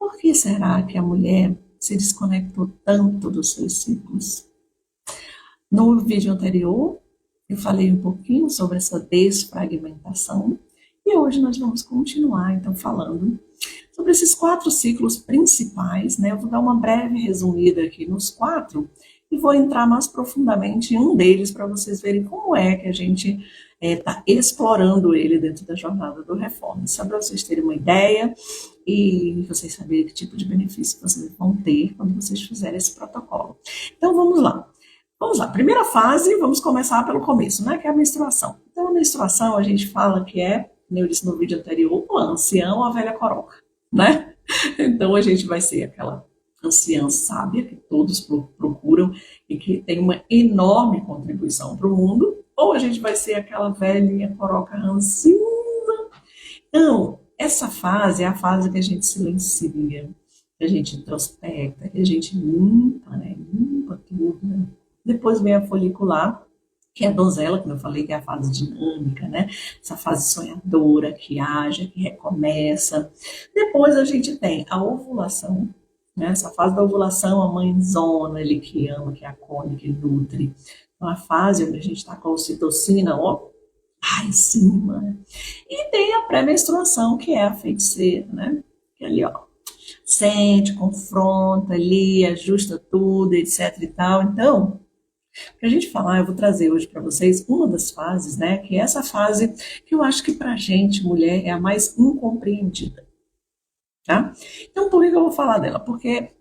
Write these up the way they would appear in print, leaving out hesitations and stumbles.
Por que será que a mulher se desconectou tanto dos seus ciclos? No vídeo anterior, eu falei um pouquinho sobre essa desfragmentação e hoje nós vamos continuar, então, falando sobre esses 4 ciclos principais, né? Eu vou dar uma breve resumida aqui nos 4 e vou entrar mais profundamente em um deles para vocês verem como é que a gente está explorando ele dentro da jornada do Reforma. Só para vocês terem uma ideia e vocês saberem que tipo de benefício vocês vão ter quando vocês fizerem esse protocolo. Então, vamos lá. Vamos lá, primeira fase, vamos começar pelo começo, né, que é a menstruação. Então, a menstruação, a gente fala que é, como eu disse no vídeo anterior, o ancião, a velha coroca, né? Então, a gente vai ser aquela anciã sábia que todos procuram e que tem uma enorme contribuição para o mundo, ou a gente vai ser aquela velhinha coroca ranzinza. Então, essa fase é a fase que a gente silencia, que a gente introspecta, que a gente limpa, né? Limpa tudo, né? Depois vem a folicular, que é a donzela, como eu falei, que é a fase dinâmica, né? Essa fase sonhadora, que age, que recomeça. Depois a gente tem a ovulação, né? Essa fase da ovulação, a mãezona ali que ama, que acolhe, que nutre. Então, a fase onde a gente está com a ocitocina, ó, lá em cima, né? E tem a pré-menstruação, que é a feiticeira, né? Que é ali, ó, sente, confronta ali, ajusta tudo, etc e tal. Então, para a gente falar, eu vou trazer hoje para vocês uma das fases, né? Que é essa fase que eu acho que para a gente, mulher, é a mais incompreendida, tá? Então, por que eu vou falar dela? Porque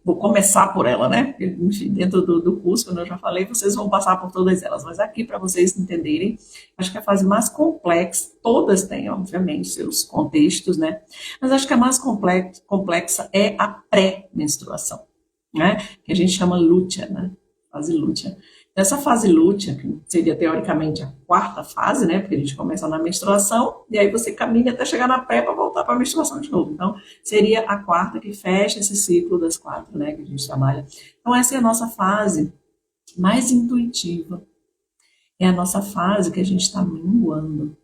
vou começar por ela, né? Enfim, dentro do curso, como eu já falei, vocês vão passar por todas elas, mas aqui para vocês entenderem, acho que a fase mais complexa, todas têm, obviamente, seus contextos, né? Mas acho que a mais complexa é a pré-menstruação, né? Que a gente chama lútea, né? Fase lútea. Nessa fase lútea, que seria teoricamente a 4ª fase, né? Porque a gente começa na menstruação e aí você caminha até chegar na pré para voltar para a menstruação de novo. Então, seria a 4ª que fecha esse ciclo das 4, né? Que a gente trabalha. Então, essa é a nossa fase mais intuitiva. É a nossa fase que a gente está minguando.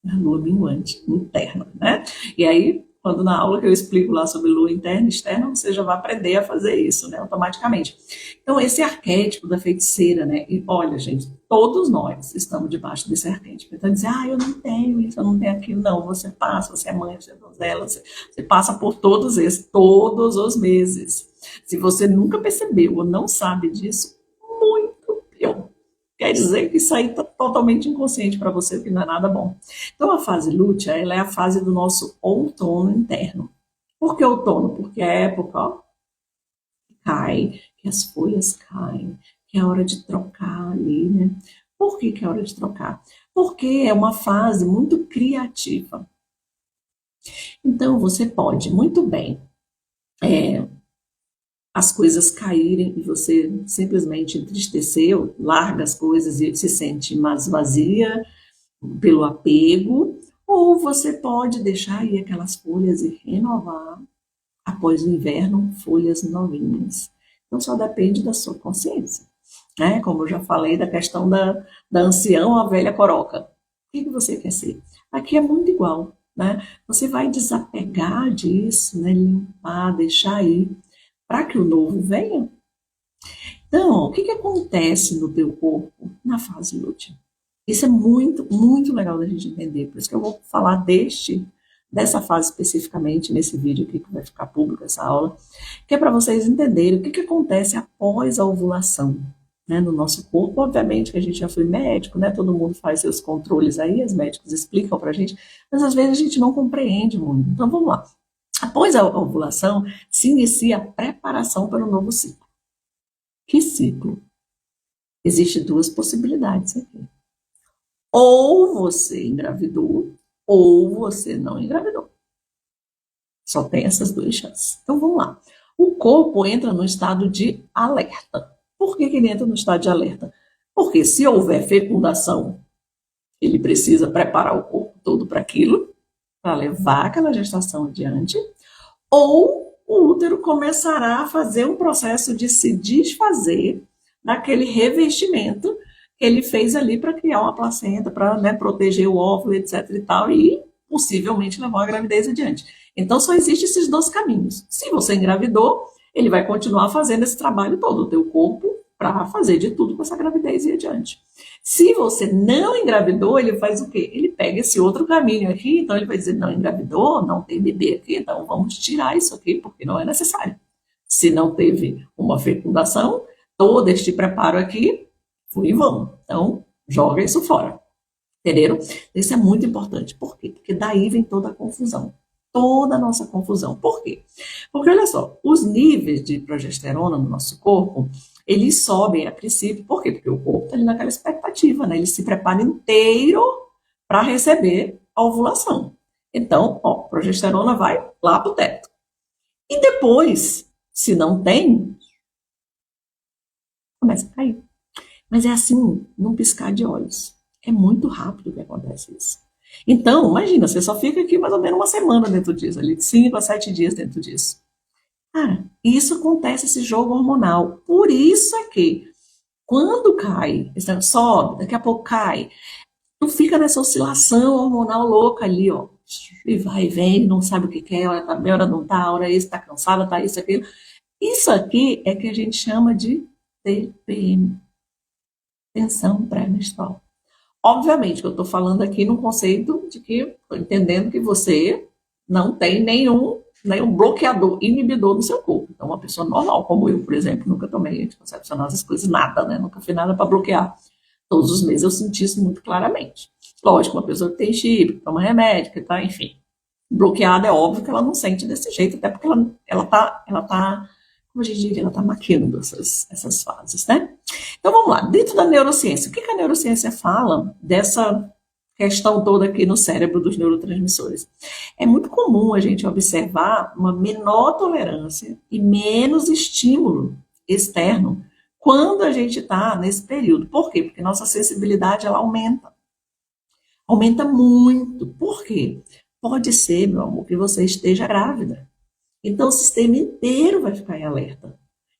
A lua minguante, interna, né? E aí, quando na aula que eu explico lá sobre lua interna e externa, você já vai aprender a fazer isso, né, automaticamente. Então, esse arquétipo da feiticeira, né, e olha, gente, todos nós estamos debaixo desse arquétipo. Então, dizer, eu não tenho isso, eu não tenho aquilo. Não, você passa, você é mãe, você é donzela, você passa por todos esses, todos os meses. Se você nunca percebeu ou não sabe disso, muito pior. Quer dizer que isso aí está totalmente inconsciente para você, que não é nada bom. Então, a fase lútea, ela é a fase do nosso outono interno. Por que outono? Porque é a época, ó, que cai, que as folhas caem, que é a hora de trocar ali, né? Por que é a hora de trocar? Porque é uma fase muito criativa. Então, você pode, muito bem, as coisas caírem e você simplesmente entristeceu, larga as coisas e se sente mais vazia pelo apego, ou você pode deixar aí aquelas folhas e renovar após o inverno folhas novinhas. Então só depende da sua consciência, né? Como eu já falei da questão da ancião à velha coroca. O que você quer ser? Aqui é muito igual, né? Você vai desapegar disso, né? Limpar, deixar aí para que o novo venha. Então, o que acontece no teu corpo na fase lútea? Isso é muito, muito legal da gente entender. Por isso que eu vou falar dessa fase especificamente nesse vídeo aqui, que vai ficar público essa aula, que é para vocês entenderem o que acontece após a ovulação, né, no nosso corpo. Obviamente que a gente já foi médico, né? Todo mundo faz seus controles aí, os médicos explicam para a gente, mas às vezes a gente não compreende muito. Então, vamos lá. Após a ovulação, se inicia a preparação para o novo ciclo. Que ciclo? Existem 2 possibilidades aqui. Ou você engravidou, ou você não engravidou. Só tem essas 2 chances. Então, vamos lá. O corpo entra no estado de alerta. Por que ele entra no estado de alerta? Porque se houver fecundação, ele precisa preparar o corpo todo para aquilo, para levar aquela gestação adiante, ou o útero começará a fazer um processo de se desfazer daquele revestimento que ele fez ali para criar uma placenta, para, né, proteger o óvulo, etc e tal, e possivelmente levar a gravidez adiante. Então, só existem esses dois caminhos. Se você engravidou, ele vai continuar fazendo esse trabalho todo, o teu corpo, para fazer de tudo com essa gravidez e adiante. Se você não engravidou, ele faz o quê? Ele pega esse outro caminho aqui, então ele vai dizer, não engravidou, não tem bebê aqui, então vamos tirar isso aqui, porque não é necessário. Se não teve uma fecundação, todo este preparo aqui foi em vão. Então, joga isso fora. Entenderam? Isso é muito importante. Por quê? Porque daí vem toda a confusão. Toda a nossa confusão. Por quê? Porque, olha só, os níveis de progesterona no nosso corpo, eles sobem a princípio. Por quê? Porque o corpo está ali naquela expectativa, né? Ele se prepara inteiro para receber a ovulação. Então, ó, a progesterona vai lá para o teto. E depois, se não tem, começa a cair. Mas é assim, num piscar de olhos. É muito rápido que acontece isso. Então, imagina, você só fica aqui mais ou menos uma semana dentro disso, ali, de 5 a 7 dias dentro disso. Cara, isso acontece, esse jogo hormonal. Por isso é que, quando cai, sobe, daqui a pouco cai, tu fica nessa oscilação hormonal louca ali, ó. E vai e vem, não sabe o que quer, hora tá bem, hora não tá, hora isso, tá cansada, tá isso, aquilo. Isso aqui é que a gente chama de TPM, tensão pré-menstrual. Obviamente que eu estou falando aqui num conceito de que, estou entendendo que você não tem nenhum bloqueador, inibidor no seu corpo. Então, uma pessoa normal, como eu, por exemplo, nunca tomei anticoncepcional, essas coisas, nada, né? Nunca fiz nada para bloquear. Todos os meses eu senti isso muito claramente. Lógico, uma pessoa que tem chip, que toma remédio, que tá, enfim, bloqueada, é óbvio que ela não sente desse jeito, até porque ela tá, como a gente diria, ela tá maquiando essas fases, né? Então vamos lá, dentro da neurociência, o que a neurociência fala dessa questão toda aqui no cérebro dos neurotransmissores? É muito comum a gente observar uma menor tolerância e menos estímulo externo quando a gente está nesse período. Por quê? Porque nossa sensibilidade ela aumenta. Aumenta muito. Por quê? Pode ser, meu amor, que você esteja grávida. Então o sistema inteiro vai ficar em alerta.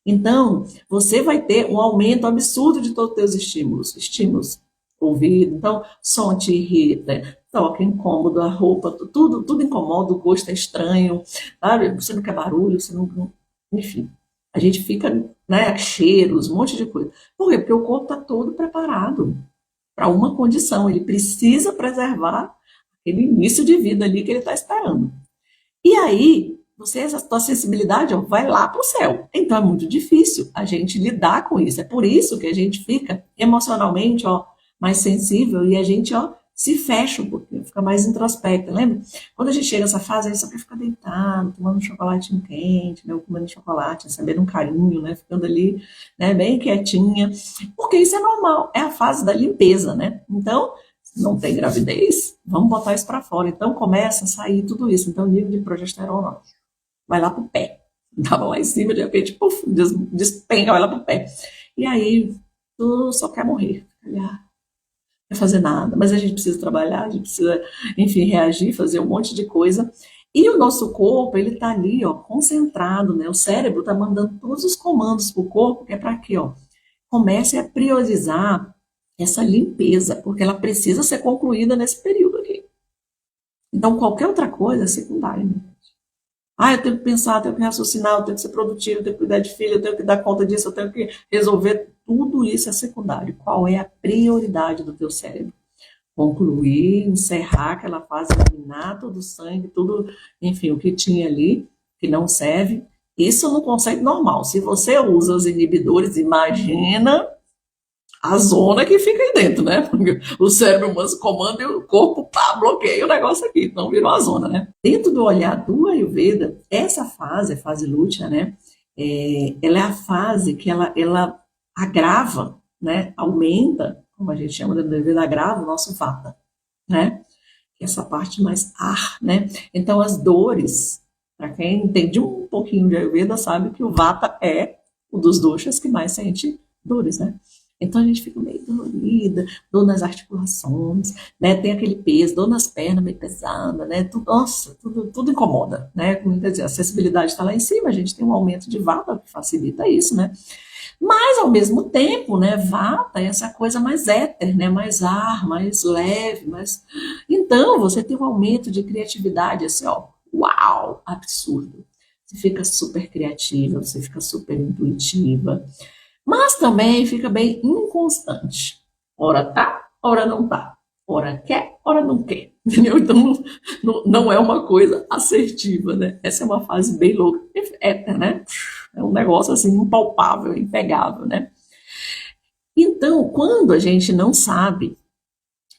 Então, você vai ter um aumento absurdo de todos os teus estímulos, ouvido, então, som te irrita, toque incômodo, a roupa, tudo incomoda, o gosto é estranho, sabe? Você não quer barulho, você não, enfim, a gente fica, né, cheiros, um monte de coisa. Por quê? Porque o corpo está todo preparado para uma condição, ele precisa preservar aquele início de vida ali que ele está esperando. E aí, essa tua sensibilidade ó, vai lá para o céu. Então é muito difícil a gente lidar com isso. É por isso que a gente fica emocionalmente ó, mais sensível e a gente ó, se fecha um pouquinho, fica mais introspecta. Lembra? Quando a gente chega nessa fase, a gente só quer ficar deitado, tomando um chocolatinho quente, né, ou comendo chocolate, recebendo um carinho, né, ficando ali né, bem quietinha. Porque isso é normal, é a fase da limpeza, né? Então, não tem gravidez, vamos botar isso para fora. Então começa a sair tudo isso. Então o nível de progesterona vai lá pro pé. Tava lá em cima, de repente, puf, despenca, vai lá pro pé. E aí, tu só quer morrer. Não quer fazer nada. Mas a gente precisa trabalhar, a gente precisa, enfim, reagir, fazer um monte de coisa. E o nosso corpo, ele tá ali, ó, concentrado, né? O cérebro tá mandando todos os comandos pro corpo, que é para quê, ó? Comece a priorizar essa limpeza, porque ela precisa ser concluída nesse período aqui. Então, qualquer outra coisa é secundária. Né? Eu tenho que pensar, eu tenho que raciocinar, eu tenho que ser produtivo, eu tenho que cuidar de filho, eu tenho que dar conta disso, eu tenho que resolver. Tudo isso é secundário. Qual é a prioridade do teu cérebro? Concluir, encerrar aquela fase, eliminar todo o sangue, tudo, enfim, o que tinha ali, que não serve. Isso no conceito normal. Se você usa os inibidores, imagina a zona que fica aí dentro, né? Porque o cérebro humano comanda e o corpo bloqueia o negócio aqui, então virou a zona, né? Dentro do olhar do Ayurveda, essa fase, a fase lútea, né? Ela é a fase que ela agrava, né? Aumenta, como a gente chama dentro do Ayurveda, agrava o nosso vata, né? Essa parte mais ar, né? Então as dores, para quem entende um pouquinho de Ayurveda, sabe que o vata é um dos doshas que mais sente dores, né? Então a gente fica meio dolorida, dor nas articulações, né? Tem aquele peso, dor nas pernas meio pesada, né? Nossa, tudo incomoda, né? Como quer dizer, a sensibilidade está lá em cima, a gente tem um aumento de vata que facilita isso, né? Mas ao mesmo tempo, né? Vata é essa coisa mais éter, né? Mais ar, mais leve, mais. Então você tem um aumento de criatividade, assim, ó. uau, absurdo. Você fica super criativa, você fica super intuitiva, mas também fica bem inconstante. Ora tá, ora não tá. Ora quer, ora não quer. Entendeu? Então não é uma coisa assertiva, né? Essa é uma fase bem louca. Né? É um negócio assim impalpável, impegável, né? Então, quando a gente não sabe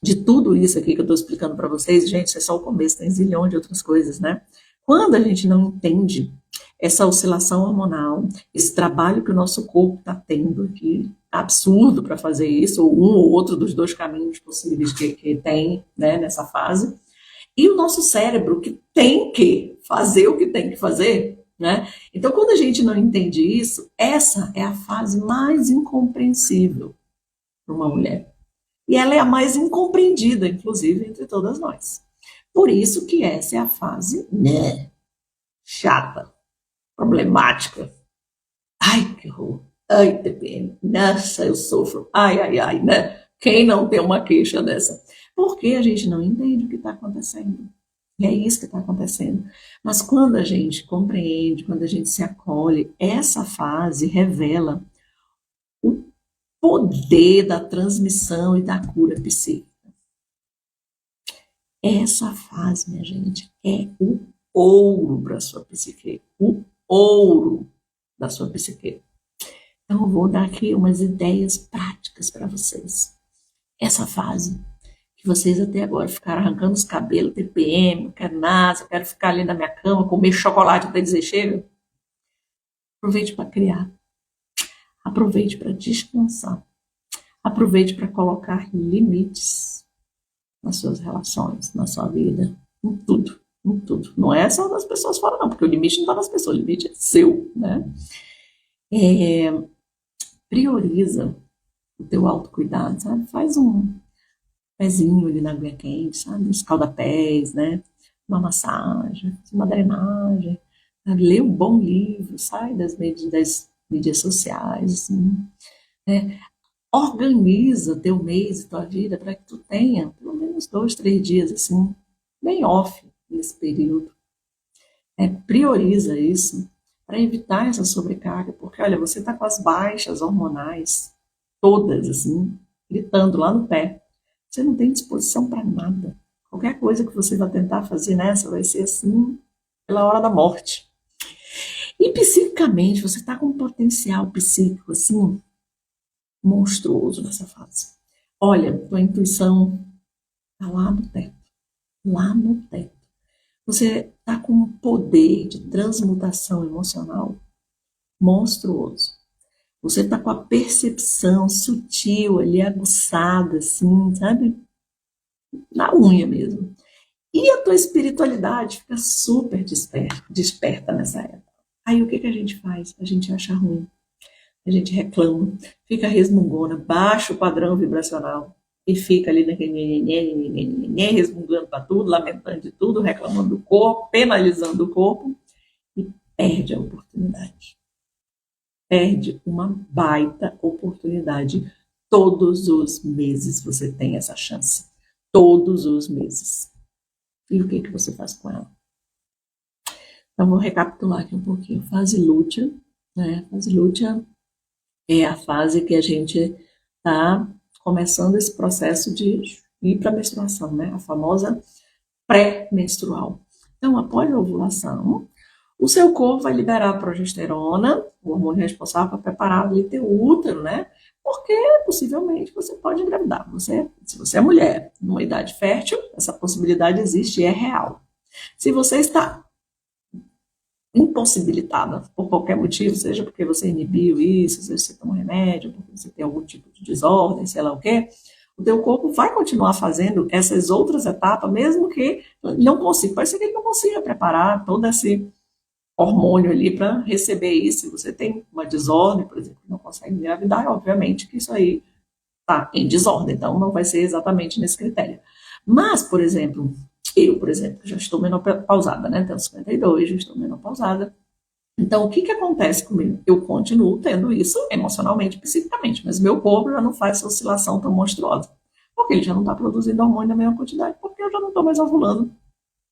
de tudo isso aqui que eu estou explicando para vocês, gente, isso é só o começo, tem zilhão de outras coisas, né? Quando a gente não entende essa oscilação hormonal, esse trabalho que o nosso corpo está tendo aqui, absurdo para fazer isso, ou um ou outro dos dois caminhos possíveis que tem, né, nessa fase, e o nosso cérebro que tem que fazer o que tem que fazer, né? Então, quando a gente não entende isso, essa é a fase mais incompreensível para uma mulher. E ela é a mais incompreendida, inclusive, entre todas nós. Por isso que essa é a fase, né, chata, problemática. Ai, que horror. Ai, TPM. Nossa, eu sofro. Ai, ai, ai, né? Quem não tem uma queixa dessa? Porque a gente não entende o que está acontecendo. E é isso que está acontecendo. Mas quando a gente compreende, quando a gente se acolhe, essa fase revela o poder da transmissão e da cura psíquica. Essa fase, minha gente, é o ouro para a sua psique. O ouro da sua psique. Então, eu vou dar aqui umas ideias práticas para vocês. Essa fase, que vocês até agora ficaram arrancando os cabelos, TPM, não quero nada, quero ficar ali na minha cama, comer chocolate até dizer chega. Aproveite para criar. Aproveite para descansar. Aproveite para colocar limites nas suas relações, na sua vida, em tudo, em tudo. Não é só das pessoas fora, não, porque o limite não está nas pessoas, o limite é seu, né? Prioriza o teu autocuidado, sabe? Faz um pezinho ali na aguinha quente, sabe? Escalda-pés, né? Uma massagem, uma drenagem, sabe? Lê um bom livro, sai das mídias sociais, assim, né? Organiza teu mês e tua vida para que tu tenha pelo menos 2, 3 dias, assim, bem off nesse período. Prioriza isso para evitar essa sobrecarga, porque, olha, você está com as baixas hormonais todas, assim, gritando lá no pé. Você não tem disposição para nada. Qualquer coisa que você vai tentar fazer nessa vai ser, assim, pela hora da morte. E psiquicamente, você está com um potencial psíquico, assim, monstruoso nessa fase. Olha, tua intuição está lá no teto. Lá no teto. Você está com um poder de transmutação emocional monstruoso. Você está com a percepção sutil ali, aguçada, assim, sabe? Na unha mesmo. E a tua espiritualidade fica super desperta nessa época. Aí o que a gente faz? A gente acha ruim. A gente reclama, fica resmungona, baixa o padrão vibracional e fica ali naquele resmungando para tudo, lamentando de tudo, reclamando do corpo, penalizando o corpo e perde a oportunidade. Perde uma baita oportunidade. Todos os meses você tem essa chance. Todos os meses. E o que você faz com ela? Então, vou recapitular aqui um pouquinho. Fase lútea, né? Fase lútea é a fase que a gente está começando esse processo de ir para a menstruação, né? A famosa pré-menstrual. Então, após a ovulação, o seu corpo vai liberar a progesterona, o hormônio responsável para preparar ali teu útero, né? Porque possivelmente você pode engravidar. Se você é mulher, numa idade fértil, essa possibilidade existe e é real. Se você está impossibilitada por qualquer motivo, seja porque você inibiu isso, seja você toma remédio, porque você tem algum tipo de desordem, sei lá o quê, o teu corpo vai continuar fazendo essas outras etapas, mesmo que não consiga. Pode ser que ele não consiga preparar todo esse hormônio ali para receber isso. Se você tem uma desordem, por exemplo, não consegue engravidar, obviamente que isso aí está em desordem, então não vai ser exatamente nesse critério. Mas, por exemplo, por exemplo, já estou menopausada, né? Tenho 52, já estou menopausada. Então, o que acontece comigo? Eu continuo tendo isso emocionalmente, psicicamente, mas meu corpo já não faz essa oscilação tão monstruosa. Porque ele já não está produzindo hormônio na mesma quantidade, porque eu já não estou mais ovulando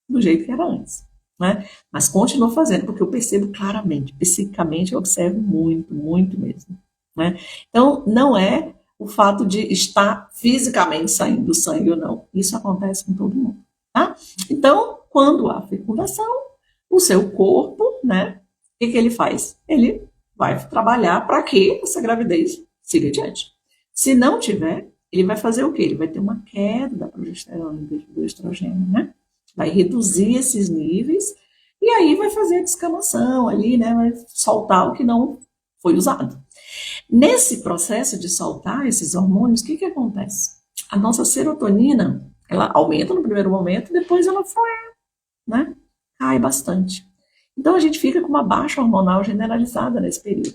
do jeito que era antes. né? Mas continuo fazendo, porque eu percebo claramente, psiquicamente eu observo muito, muito mesmo, né? Então, não é o fato de estar fisicamente saindo sangue ou não. Isso acontece com todo mundo, tá? Então, quando há fecundação, o seu corpo, né? O que ele faz? Ele vai trabalhar para que essa gravidez siga adiante. Se não tiver, ele vai fazer o quê? Ele vai ter uma queda da progesterona e do estrogênio, né? Vai reduzir esses níveis e aí vai fazer a descamação ali, né? Vai soltar o que não foi usado. Nesse processo de soltar esses hormônios, o que acontece? A nossa serotonina, ela aumenta no primeiro momento, depois ela foi, né? Cai bastante. Então a gente fica com uma baixa hormonal generalizada nesse período.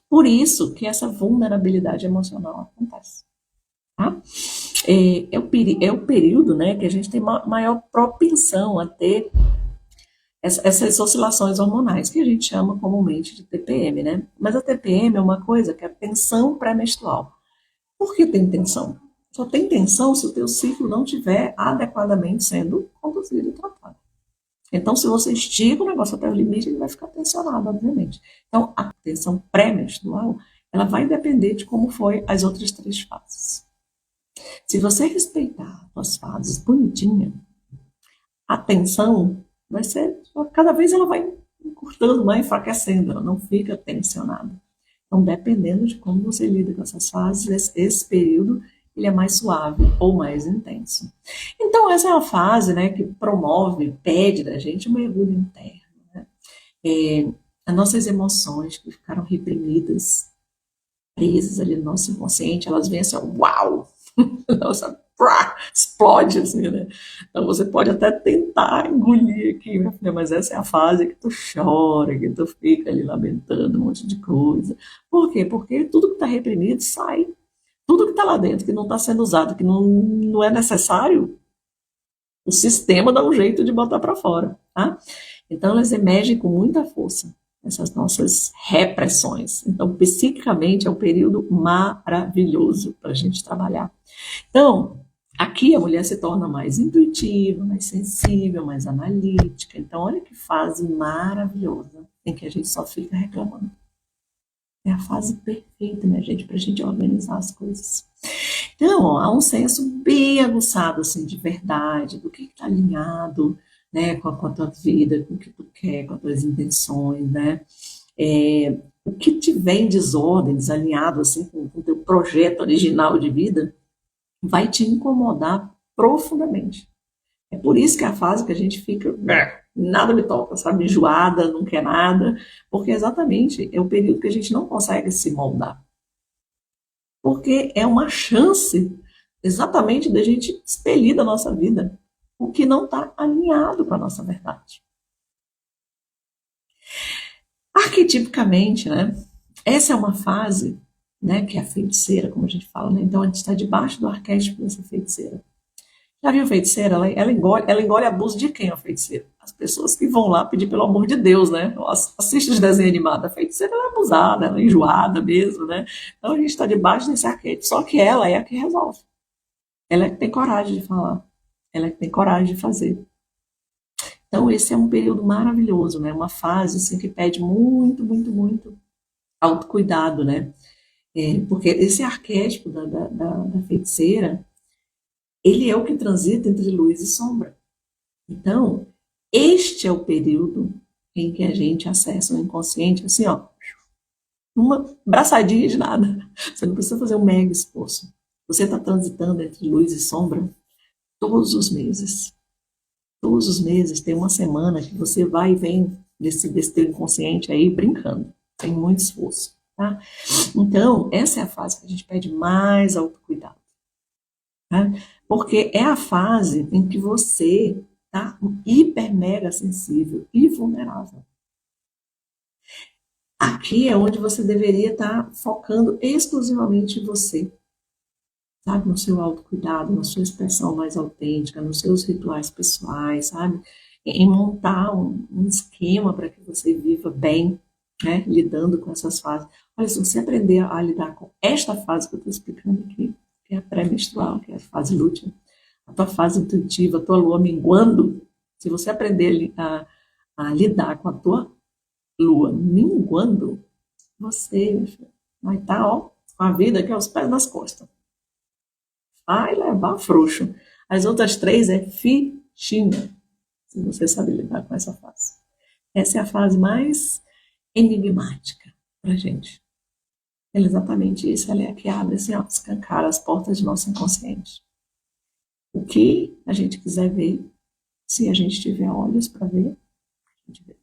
Por isso que essa vulnerabilidade emocional acontece. Tá? É o período, né, que a gente tem maior propensão a ter essas oscilações hormonais, que a gente chama comumente de TPM, né? Mas a TPM é uma coisa que é a tensão pré-menstrual. Por que tem tensão? Só tem tensão se o teu ciclo não estiver adequadamente sendo conduzido e tratado. Então, se você estica o negócio até o limite, ele vai ficar tensionado, obviamente. Então, a tensão pré-menstrual, ela vai depender de como foi as outras 3 fases. Se você respeitar as fases bonitinha, a tensão vai ser, cada vez ela vai encurtando, vai enfraquecendo, ela não fica tensionada. Então, dependendo de como você lida com essas fases, esse período ele é mais suave ou mais intenso. Então, essa é a fase, né, que promove, pede da gente um mergulho interno. Né? As nossas emoções que ficaram reprimidas, presas ali no nosso inconsciente, elas vêm assim, uau! Nossa, explode assim, né? Então você pode até tentar engolir aqui, minha filha, mas essa é a fase que tu chora, que tu fica ali lamentando um monte de coisa. Por quê? Porque tudo que está reprimido sai. Tudo que está lá dentro, que não está sendo usado, que não é necessário, o sistema dá um jeito de botar para fora, tá? Então elas emergem com muita força, essas nossas repressões. Então, psiquicamente, é um período maravilhoso para a gente trabalhar. Então, aqui a mulher se torna mais intuitiva, mais sensível, mais analítica. Então, olha que fase maravilhosa em que a gente só fica reclamando. É a fase perfeita, minha gente, para a gente organizar as coisas. Então, ó, há um senso bem aguçado, assim, de verdade, do que está alinhado, né, com a tua vida, com o que tu quer, com as tuas intenções, né? O que tiver em desordem, desalinhado, assim, com o teu projeto original de vida, vai te incomodar profundamente. É por isso que é a fase que a gente fica, nada me toca, sabe, enjoada, não quer nada, porque exatamente é o período que a gente não consegue se moldar. Porque é uma chance exatamente da gente expelir da nossa vida o que não está alinhado com a nossa verdade. Arquetipicamente, né, essa é uma fase, né, que é a feiticeira, como a gente fala, né? Então a gente está debaixo do arquétipo dessa feiticeira. Já viu feiticeira? Ela engole abuso de quem, a feiticeira? As pessoas que vão lá pedir pelo amor de Deus, né? Assiste os desenhos animados. A feiticeira ela é abusada, ela é enjoada mesmo, né? Então a gente está debaixo desse arquétipo. Só que ela é a que resolve. Ela é que tem coragem de falar. Ela é que tem coragem de fazer. Então esse é um período maravilhoso, né? Uma fase assim, que pede muito, muito, muito autocuidado, né? Porque esse arquétipo da feiticeira, ele é o que transita entre luz e sombra. Então, este é o período em que a gente acessa o inconsciente, assim, ó, uma braçadinha de nada. Você não precisa fazer um mega esforço. Você está transitando entre luz e sombra todos os meses. Todos os meses tem uma semana que você vai e vem desse teu inconsciente aí brincando. Tem muito esforço, tá? Então, essa é a fase que a gente pede mais autocuidado. Tá? Porque é a fase em que você está hiper mega sensível e vulnerável. Aqui é onde você deveria estar focando exclusivamente em você, sabe? No seu autocuidado, na sua expressão mais autêntica, nos seus rituais pessoais, sabe? Em montar um esquema para que você viva bem, né? Lidando com essas fases. Olha, se você aprender a lidar com esta fase que eu estou explicando aqui, que é a pré-menstrual, que é a fase lútea, a tua fase intuitiva, a tua lua minguando, se você aprender a lidar com a tua lua minguando, você vai estar, ó, com a vida aqui aos pés das costas. Vai levar frouxo. As outras três é fichinha, se você sabe lidar com essa fase. Essa é a fase mais enigmática pra gente. É exatamente isso, ela é a que abre, assim, ó, escancara as portas do nosso inconsciente. O que a gente quiser ver, se a gente tiver olhos para ver, a gente vê.